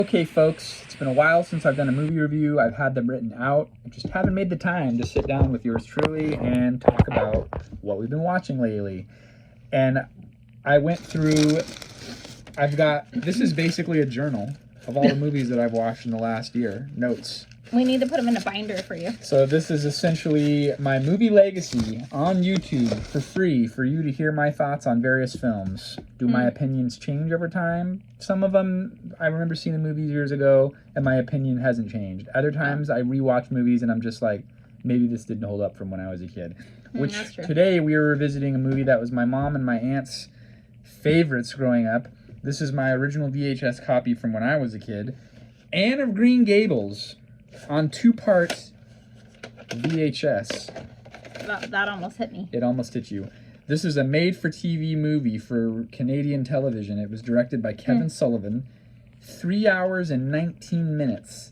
Okay, folks, it's been a while since I've done a movie review. I've had them written out. I just haven't made the time to sit down with yours truly and talk about what we've been watching lately. And I went through, this is basically a journal of all the movies that I've watched in the last year. Notes. We need to put them in a binder for you. So this is essentially my movie legacy on YouTube for free for you to hear my thoughts on various films. Do my opinions change over time? Some of them, I remember seeing the movies years ago and my opinion hasn't changed. Other times I rewatch movies and I'm just like, maybe this didn't hold up from when I was a kid. Which today we were revisiting a movie that was my mom and my aunt's favorites growing up. This is my original VHS copy from when I was a kid. Anne of Green Gables. On 2-part VHS. That almost hit me. It almost hit you. This is a made-for-TV movie for Canadian television. It was directed by Kevin Sullivan. 3 hours and 19 minutes.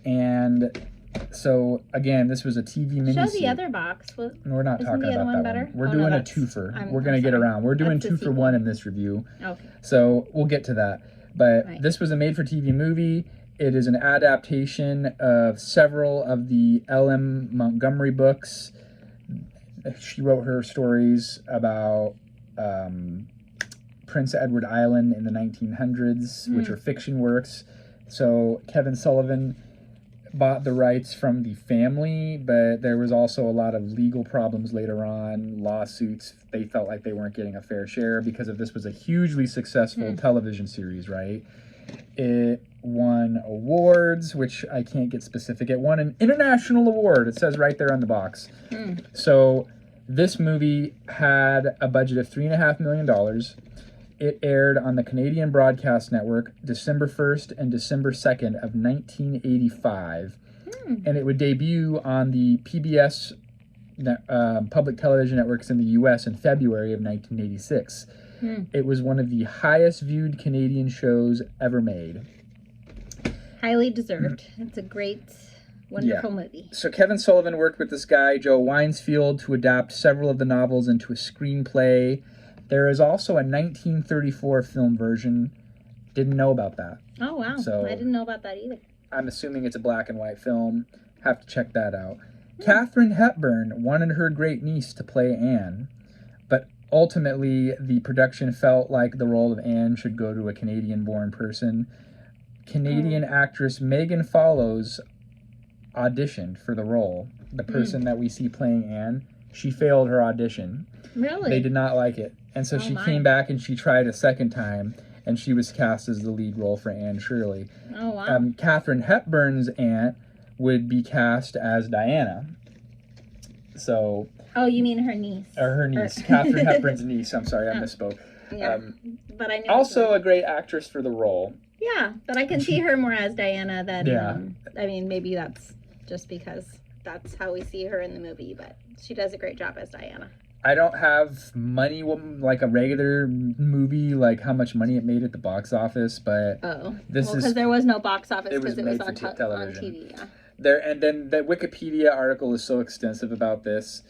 And so, again, this was a TV miniseries. Show the other box. We're not talking about that better? one. We're doing a twofer. We're going to get around. We're doing 2 for 1 in this review. Okay. So we'll get to that. But this was a made-for-TV movie. It is an adaptation of several of the L.M. Montgomery books. She wrote her stories about Prince Edward Island in the 1900s, which are fiction works. So Kevin Sullivan bought the rights from the family, but there was also a lot of legal problems later on, lawsuits. They felt like they weren't getting a fair share because of this was a hugely successful television series, right? It won awards, which I can't get specific. It won an international award. It says right there on the box. So this movie had a budget of $3.5 million. It aired on the Canadian Broadcast Network December 1st and December 2nd of 1985. And it would debut on the PBS public television networks in the U.S. in February of 1986. It was one of the highest viewed Canadian shows ever made. Highly deserved. It's a great, wonderful movie. So Kevin Sullivan worked with this guy, Joe Winesfield, to adapt several of the novels into a screenplay. There is also a 1934 film version. Didn't know about that. Oh, wow. So I didn't know about that either. I'm assuming it's a black and white film. Have to check that out. Katharine Hepburn wanted her great niece to play Anne, but ultimately the production felt like the role of Anne should go to a Canadian-born person. Canadian actress Megan Follows auditioned for the role. The person that we see playing Anne, she failed her audition. Really? They did not like it. And so she came back and she tried a second time, and she was cast as the lead role for Anne Shirley. Oh, wow. Katharine Hepburn's aunt would be cast as Diana. So... Oh, you mean her niece. Or her niece. Katharine Hepburn's niece. I'm sorry, I misspoke. Yeah, but I knew also a great actress for the role. Yeah, but I can see her more as Diana than... I mean, maybe that's just because that's how we see her in the movie, but she does a great job as Diana. I don't have money like a regular movie, like how much money it made at the box office, but because there was no box office because it was on television. On TV. Yeah. And then the Wikipedia article is so extensive about this,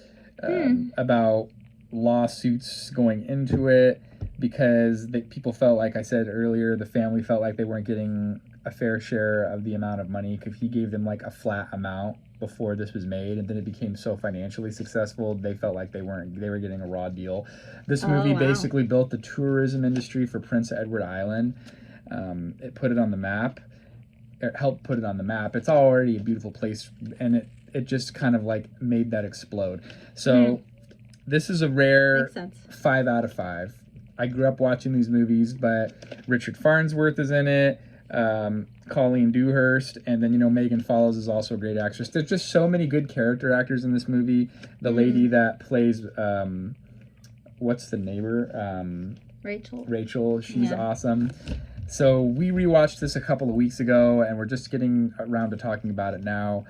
about lawsuits going into it, because people felt, like I said earlier, the family felt like they weren't getting a fair share of the amount of money because he gave them like a flat amount before this was made, and then it became so financially successful they felt like they were getting a raw deal. This movie basically built the tourism industry for Prince Edward Island. It put it on the map. It helped put it on the map. It's already a beautiful place, and it just kind of like made that explode. So this is a rare 5 out of 5. I grew up watching these movies, but Richard Farnsworth is in it. Colleen Dewhurst, and then Megan Follows is also a great actress. There's just so many good character actors in this movie. The lady that plays what's the neighbor? Rachel, she's awesome. So we rewatched this a couple of weeks ago, and we're just getting around to talking about it now.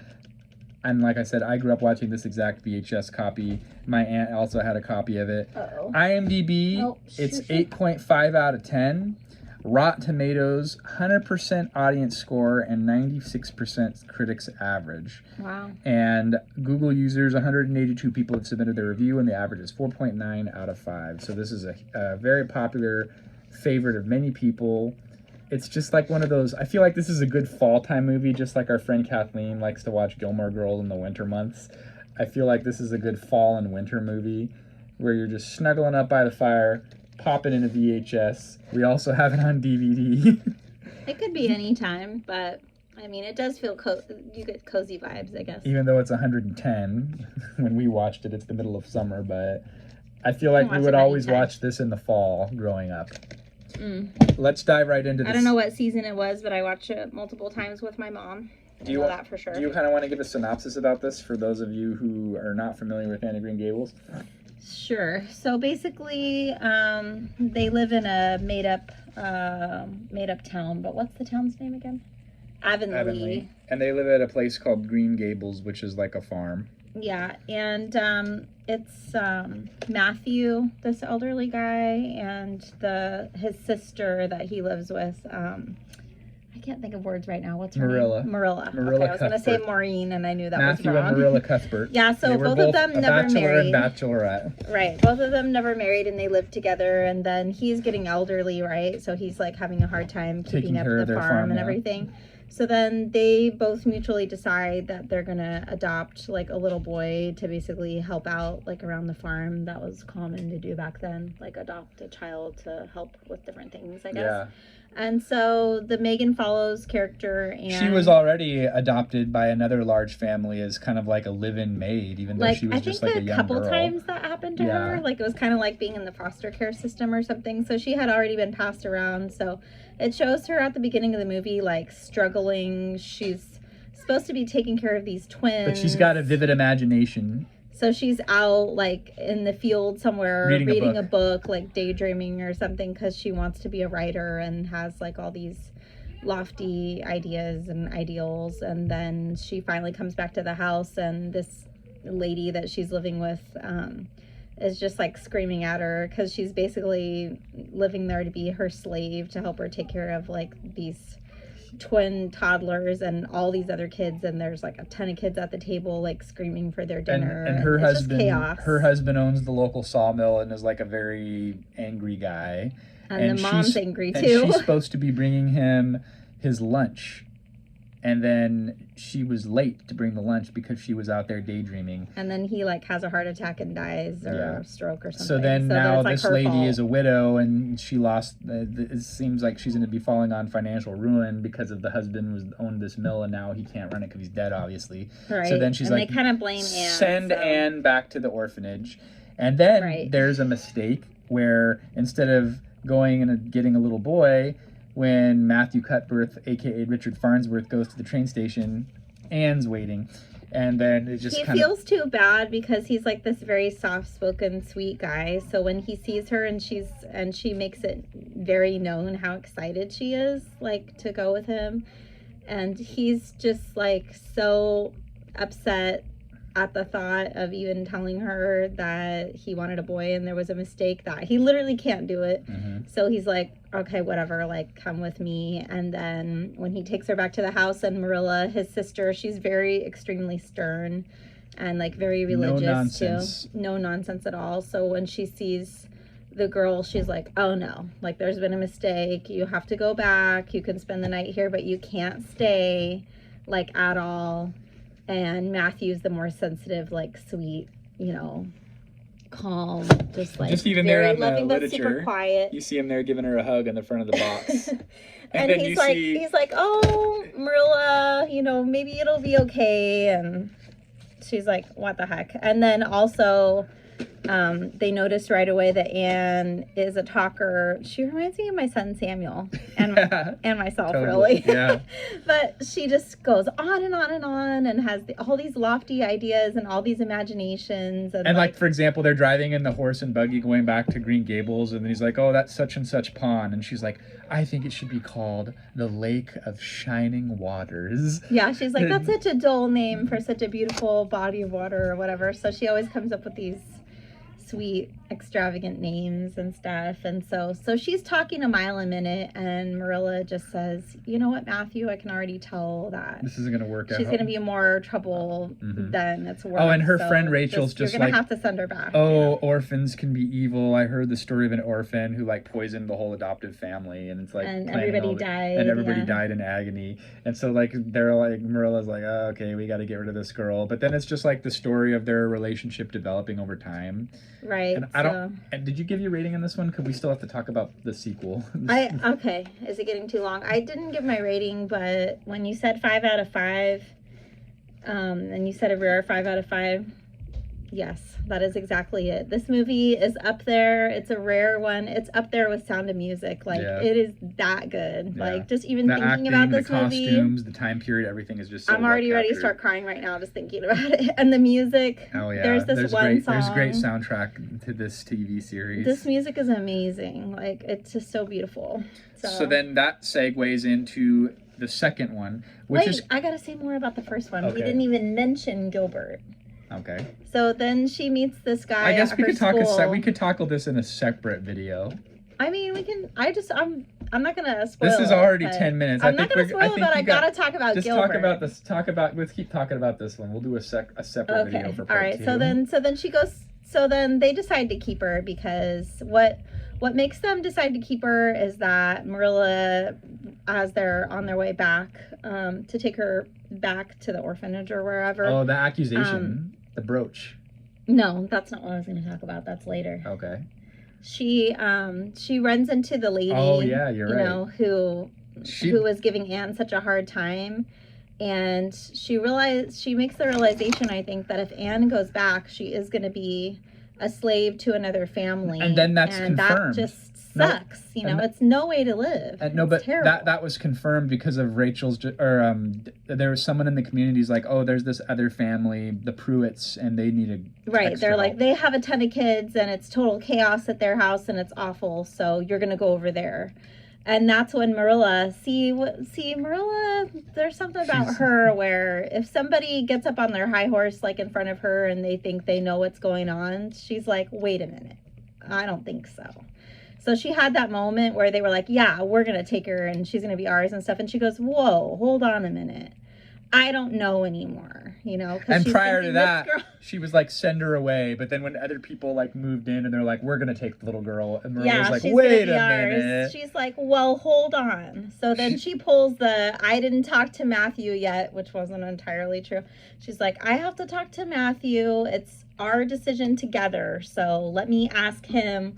And like I said, I grew up watching this exact VHS copy. My aunt also had a copy of it. IMDb, it's 8.5 out of 10. Rotten Tomatoes, 100% audience score and 96% critics average. Wow. And Google users, 182 people have submitted their review, and the average is 4.9 out of 5. So this is a very popular favorite of many people. it's just like one of those. I feel like this is a good fall time movie, just like our friend Kathleen likes to watch Gilmore Girls in the winter months. I feel like this is a good fall and winter movie where you're just snuggling up by the fire, popping in a VHS. We also have it on DVD. It could be any time, but I mean, it does feel you get cozy vibes, I guess. Even though it's 110 when we watched it, it's the middle of summer, but I feel like we would always watch this in the fall growing up. Let's dive right into this. I don't know what season it was, but I watched it multiple times with my mom. I know that for sure. Do you kind of want to give a synopsis about this for those of you who are not familiar with Anne of Green Gables? Sure. So basically, they live in a made up town. But what's the town's name again? Avonlea. And they live at a place called Green Gables, which is like a farm. Yeah, and it's Matthew, this elderly guy, and his sister that he lives with. I can't think of words right now. What's her name? Marilla. Okay, I was going to say Maureen, and I knew that was wrong. Matthew and Marilla Cuthbert. Yeah, so both of them never married. Bachelor and bachelorette. Right, both of them never married, and they lived together. And then he's getting elderly, right? So he's like having a hard time keeping up the farm and everything. So then they both mutually decide that they're gonna adopt like a little boy to basically help out like around the farm. That was common to do back then, like adopt a child to help with different things, I guess. Yeah. And so the Megan Follows character, and she was already adopted by another large family as kind of like a live-in maid, even though she was just like a young girl. I think a couple times that happened to her. Like it was kind of like being in the foster care system or something. So she had already been passed around. So it shows her at the beginning of the movie like struggling. She's supposed to be taking care of these twins, but she's got a vivid imagination. So she's out like in the field somewhere reading a book, like daydreaming or something, because she wants to be a writer and has like all these lofty ideas and ideals. And then she finally comes back to the house, and this lady that she's living with is just like screaming at her because she's basically living there to be her slave, to help her take care of like these twin toddlers and all these other kids, and there's like a ton of kids at the table like screaming for their dinner, and her husband owns the local sawmill and is like a very angry guy, and the mom's angry too, and she's supposed to be bringing him his lunch, and then she was late to bring the lunch because she was out there daydreaming, and then he like has a heart attack and dies, or a stroke or something. So then now this lady is a widow, and she lost it seems like she's going to be falling on financial ruin because of the husband owned this mill, and now he can't run it because he's dead, obviously. Right. So then she's and they kind of blame Anne. Send Anne back to the orphanage. And then there's a mistake where instead of going and getting a little boy, when Matthew Cuthbert, a.k.a. Richard Farnsworth, goes to the train station, Anne's waiting. And then it just he feels too bad because he's like this very soft-spoken, sweet guy. So when he sees her and she makes it very known how excited she is, like, to go with him. And he's just, like, so upset at the thought of even telling her that he wanted a boy and there was a mistake, that he literally can't do it. So he's like, okay, whatever, like, come with me. And then when he takes her back to the house, and Marilla, his sister, she's very extremely stern and like very religious too. No nonsense at all. So when she sees the girl, she's like, oh no, like there's been a mistake. You have to go back. You can spend the night here, but you can't stay, like, at all. And Matthew's the more sensitive, like, sweet, you know, calm, just even very there on loving, the but super quiet. You see him there giving her a hug in the front of the box. and he's like, oh, Marilla, you know, maybe it'll be okay. And she's like, what the heck? And then also, they noticed right away that Anne is a talker. She reminds me of my son Samuel and myself, totally. Really. Yeah. But she just goes on and on and on and has all these lofty ideas and all these imaginations. And like, for example, they're driving in the horse and buggy going back to Green Gables, and then he's like, oh, that's such and such pond. And she's like, I think it should be called the Lake of Shining Waters. Yeah, she's like, that's such a dull name for such a beautiful body of water or whatever. So she always comes up with these sweet, extravagant names and stuff. And so she's talking a mile a minute, and Marilla just says, you know what, Matthew, I can already tell that this isn't going to work out. She's going to be more trouble than it's worth. Oh, and her friend Rachel's just you're going to have to send her back. Oh, orphans can be evil. I heard the story of an orphan who like poisoned the whole adoptive family, and it's like and everybody died. And everybody died in agony. And so like they're like, Marilla's like, oh, okay, we got to get rid of this girl. But then it's just like the story of their relationship developing over time. Right. And I don't. And did you give your rating on this one? Because we still have to talk about the sequel. Okay. Is it getting too long? I didn't give my rating, but when you said 5 out of 5, and you said a rare 5 out of 5, yes, that is exactly it. This movie is up there. It's a rare one. It's up there with Sound of Music. Like, it is that good. Yeah. Like, just even thinking acting, about this movie. The costumes, the time period, everything is just so I'm already ready to start crying right now just thinking about it. And the music. Oh, yeah. There's this one song. There's a great soundtrack to this TV series. This music is amazing. Like, it's just so beautiful. So then that segues into the second one, which is... I gotta say more about the first one. Okay. We didn't even mention Gilbert. Okay. So then she meets this guy. I guess we could talk. We could tackle this in a separate video. I mean, we can. I'm not gonna spoil. This is already 10 minutes. I'm not gonna spoil, but I gotta talk about just Gilbert. Talk about this. Let's keep talking about this one. We'll do a separate video for part 2. All right. So then she goes. So then they decide to keep her because what makes them decide to keep her is that Marilla, as they're on their way back, to take her back to the orphanage or wherever. Oh, the accusation. The brooch. No, that's not what I was going to talk about. That's later. Okay. She runs into the lady. Oh yeah, you're right. You know, who was giving Anne such a hard time, and she makes the realization, I think, that if Anne goes back, she is going to be a slave to another family. And then that's confirmed. That just sucks. It's no way to live. But that was confirmed because of Rachel's, there was someone in the community who's like, oh, there's this other family, the Pruitts, and they need a right. They're like, they have a ton of kids, and it's total chaos at their house, and it's awful. So you're gonna go over there. And that's when Marilla, Marilla, there's something about her where if somebody gets up on their high horse, like in front of her, and they think they know what's going on, she's like, wait a minute, I don't think so. So she had that moment where they were like, yeah, we're going to take her and she's going to be ours and stuff. And she goes, whoa, hold on a minute. I don't know anymore, And prior to that, she was like, send her away. But then when other people like moved in and they're like, we're going to take the little girl. And Marilla's like, wait a minute. She's like, well, hold on. So then she pulls I didn't talk to Matthew yet, which wasn't entirely true. She's like, I have to talk to Matthew. It's our decision together. So let me ask him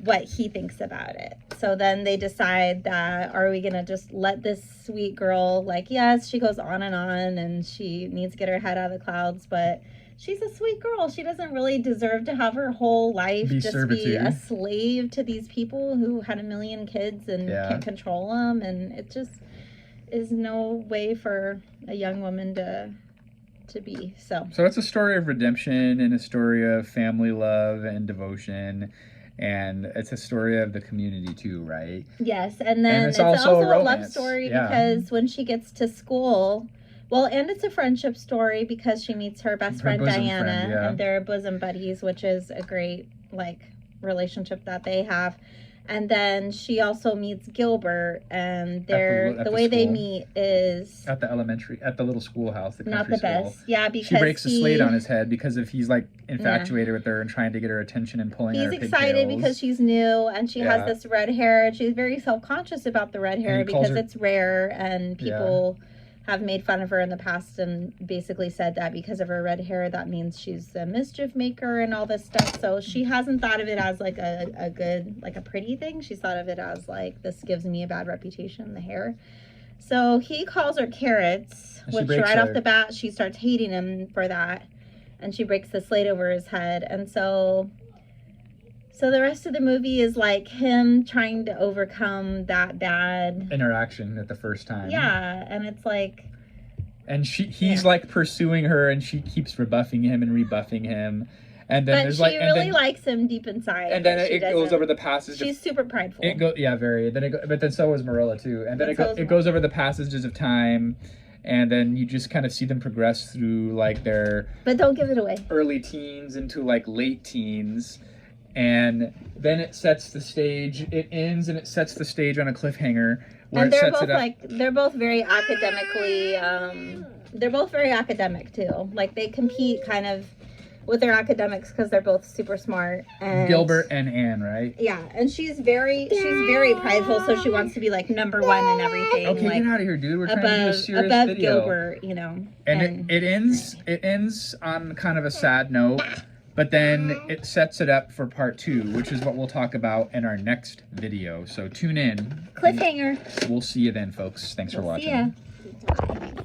what he thinks about it. So then they decide that, are we gonna just let this sweet girl, like, yes, she goes on and she needs to get her head out of the clouds, but she's a sweet girl. She doesn't really deserve to have her whole life be a slave to these people who had 1 million kids and can't control them, and it just is no way for a young woman to be. So it's a story of redemption and a story of family love and devotion. And it's a story of the community too, right? Yes, and then it's also a love story because when she gets to school, and it's a friendship story because she meets her best friend Diana, and they're bosom buddies, which is a great relationship that they have. And then she also meets Gilbert, and the way they meet is at the little schoolhouse, the country not the school. Best. Yeah, because she breaks a slate on his head because he's like infatuated with her and trying to get her attention and pulling her pigtails. He's excited because she's new and she has this red hair. She's very self-conscious about the red hair because it's rare, and people have made fun of her in the past and basically said that because of her red hair, that means she's a mischief maker and all this stuff. So she hasn't thought of it as like a good, like a pretty thing. She's thought of it as like, this gives me a bad reputation, the hair. So he calls her carrots, which right off the bat, she starts hating him for that. And she breaks the slate over his head. And so the rest of the movie is like him trying to overcome that bad interaction at the first time. Yeah, and it's like, and he's like pursuing her, and she keeps rebuffing him and rebuffing him, and then but she really likes him deep inside. And then it goes over the passage. She's super prideful. Very. But then so is Marilla too, and then it goes over the passages of time. And then you just kind of see them progress through like their... But don't give it away. ...early teens into like late teens. and then it sets the stage. It ends and it sets the stage on a cliffhanger where And it they're sets both it up. like they're both very academically. They're both very academic too. Like they compete kind of with their academics because they're both super smart. And Gilbert and Anne, right? yeah, and she's very prideful, so she wants to be like number one in everything. Okay, like, get out of here, dude. We're trying to do a serious above video. Gilbert, you know. And it ends on kind of a sad note, but then it sets it up for part 2, which is what we'll talk about in our next video. So tune in. Cliffhanger. We'll see you then, folks. Thanks for watching. See ya.